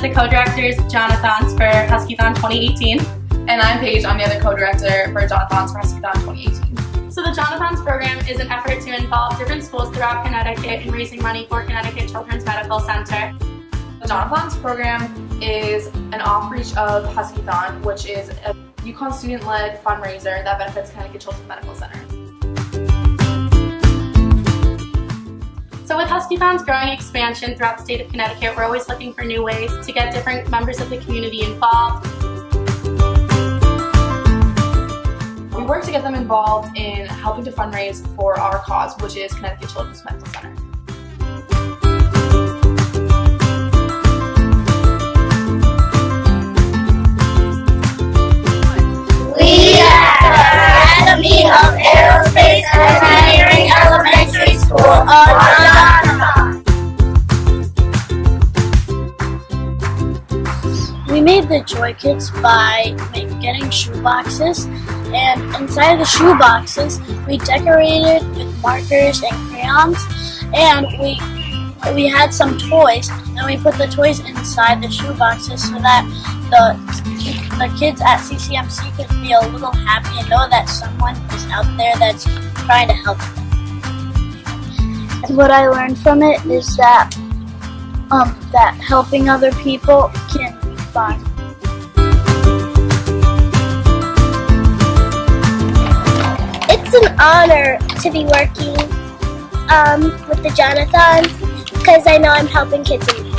of the co-directors of JonaTHONs for HuskyTHON 2018. And I'm Paige. I'm the other co-director for JonaTHONs for HuskyTHON 2018. So the JonaTHONs program is an effort to involve different schools throughout Connecticut in raising money for Connecticut Children's Medical Center. The JonaTHONs program is an off-reach of HuskyTHON, which is a UConn student-led fundraiser that benefits Connecticut Children's Medical Center. So with HuskyTHON's growing expansion throughout the state of Connecticut, we're always looking for new ways to get different members of the community involved. We work to get them involved in helping to fundraise for our cause, which is Connecticut Children's Medical Center. We are the Academy of Aerospace and Engineering Elementary School of JonaTHON. We made the Joy Kits by getting shoe boxes, and inside the shoe boxes we decorated with markers and crayons, and we had some toys, and we put the toys inside the shoe boxes so that the kids at CCMC could feel a little happy and know that someone is out there that's trying to help them. And what I learned from it is that that helping other people can be fun. It's an honor to be working with the JonaTHONs because I know I'm helping kids in need.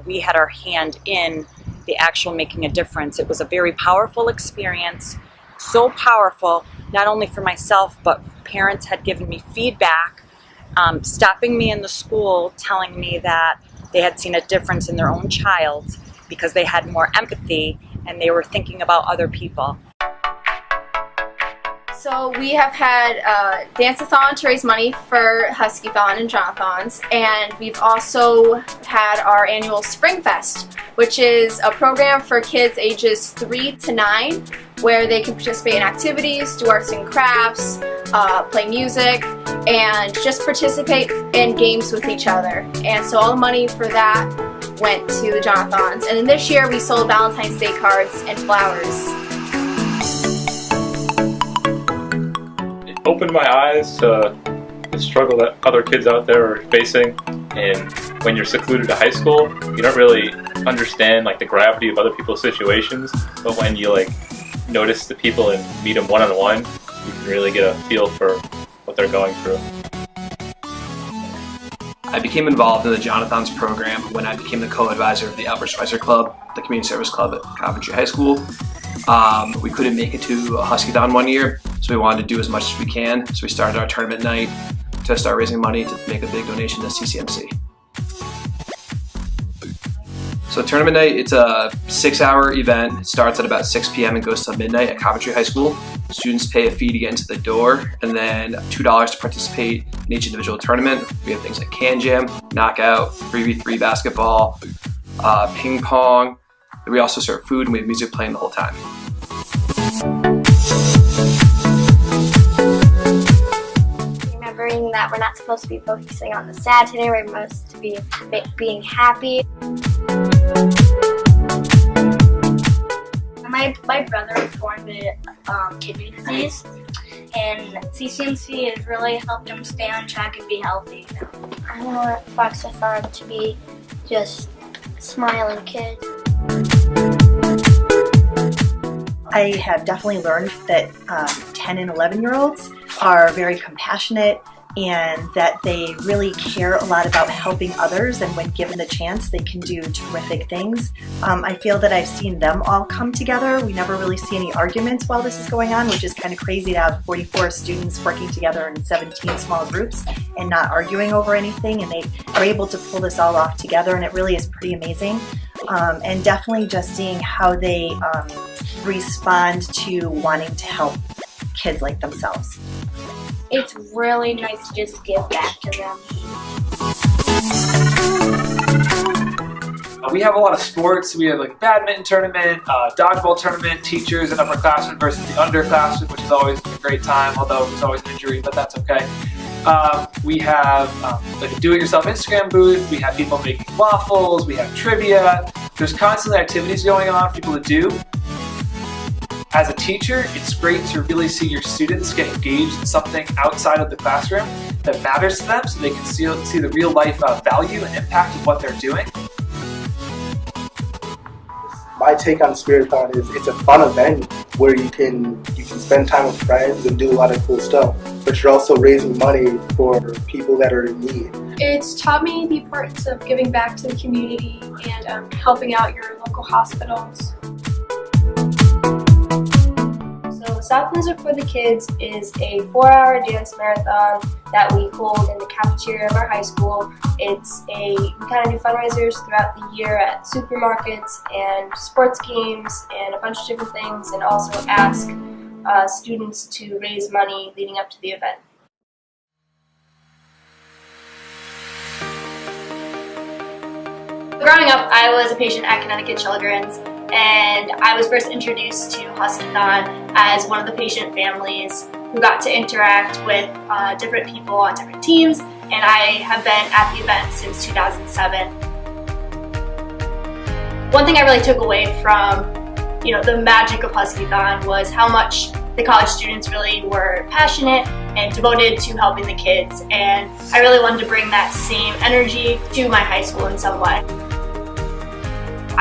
We had our hand in the actual making a difference. It was a very powerful experience, so powerful, not only for myself, but parents had given me feedback, stopping me in the school, telling me that they had seen a difference in their own child because they had more empathy and they were thinking about other people. So we have had Dance-a-thon to raise money for HuskyTHON and JonaTHONs, and we've also had our annual Spring Fest, which is a program for kids ages 3 to 9, where they can participate in activities, do arts and crafts, play music, and just participate in games with each other. And so all the money for that went to the JonaTHONs. And then this year we sold Valentine's Day cards and flowers. Opened my eyes to the struggle that other kids out there are facing, and when you're secluded to high school, you don't really understand the gravity of other people's situations, but when you notice the people and meet them one-on-one, you can really get a feel for what they're going through. I became involved in the JonaTHONs program when I became the co-advisor of the Albert Schweitzer Club, the community service club at Coventry High School. We couldn't make it to a HuskyTHON one year, so we wanted to do as much as we can. So we started our tournament night to start raising money to make a big donation to CCMC. So tournament night, it's a 6-hour event. It starts at about 6 p.m. and goes till midnight at Coventry High School. Students pay a fee to get into the door, and then $2 to participate in each individual tournament. We have things like Can Jam, Knockout, 3v3 basketball, ping pong. We also serve food, and we have music playing the whole time. Remembering that we're not supposed to be focusing on the sad today, we're supposed to be being happy. My brother was born with kidney disease, and CCMC has really helped him stay on track and be healthy. I want HuskyTHON to be just smiling kids. I have definitely learned that 10 and 11-year-olds are very compassionate and that they really care a lot about helping others, and when given the chance they can do terrific things. I feel that I've seen them all come together. We never really see any arguments while this is going on, which is kind of crazy to have 44 students working together in 17 small groups and not arguing over anything, and they are able to pull this all off together, and it really is pretty amazing. And definitely just seeing how they respond to wanting to help kids like themselves. It's really nice to just give back to them. We have a lot of sports. We have like a badminton tournament, dodgeball tournament, teachers and upperclassmen versus the underclassmen, which is always a great time, although there's always an injury, but that's okay. We have like a do-it-yourself Instagram booth. We have people making waffles. We have trivia. There's constantly activities going on for people to do. As a teacher, it's great to really see your students get engaged in something outside of the classroom that matters to them, so they can see the real life value and impact of what they're doing. My take on HuskyTHON is it's a fun event where you can spend time with friends and do a lot of cool stuff, but you're also raising money for people that are in need. It's taught me the importance of giving back to the community and helping out your local hospitals. So Southlands for the Kids is a 4-hour dance marathon that we hold in the cafeteria of our high school. We kind of do fundraisers throughout the year at supermarkets and sports games and a bunch of different things, and also ask students to raise money leading up to the event. Growing up, I was a patient at Connecticut Children's, and I was first introduced to HuskyTHON as one of the patient families who got to interact with different people on different teams, and I have been at the event since 2007. One thing I really took away from the magic of HuskyTHON was how much the college students really were passionate and devoted to helping the kids, and I really wanted to bring that same energy to my high school in some way.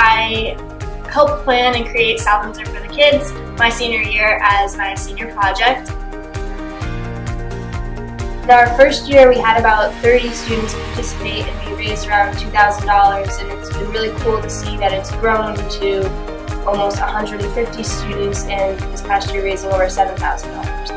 I helped plan and create Southlands for the Kids my senior year as my senior project. In our first year, we had about 30 students participate, and we raised around $2,000, and it's been really cool to see that it's grown to almost 150 students, and this past year raising over $7,000.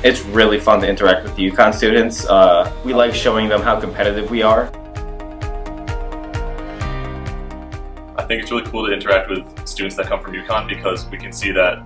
It's really fun to interact with the UConn students. We like showing them how competitive we are. I think it's really cool to interact with students that come from UConn, because we can see that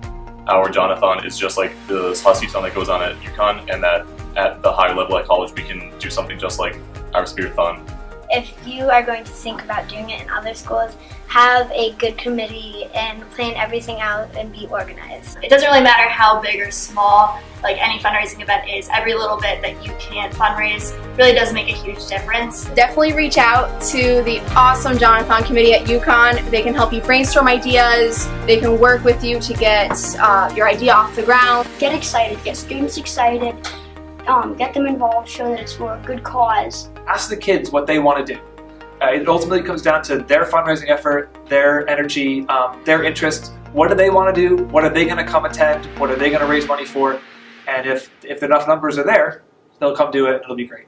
our JonaTHON is just like the HuskyTHON that goes on at UConn, and that at the higher level at college we can do something just like our HuskyTHON. If you are going to think about doing it in other schools, have a good committee and plan everything out and be organized. It doesn't really matter how big or small like any fundraising event is. Every little bit that you can fundraise really does make a huge difference. Definitely reach out to the awesome JonaTHON committee at UConn. They can help you brainstorm ideas. They can work with you to get your idea off the ground. Get excited, get students excited, get them involved, show that it's for a good cause. Ask the kids what they want to do. It ultimately comes down to their fundraising effort, their energy, their interests. What do they want to do? What are they going to come attend? What are they going to raise money for? And if enough numbers are there, they'll come do it. It'll be great.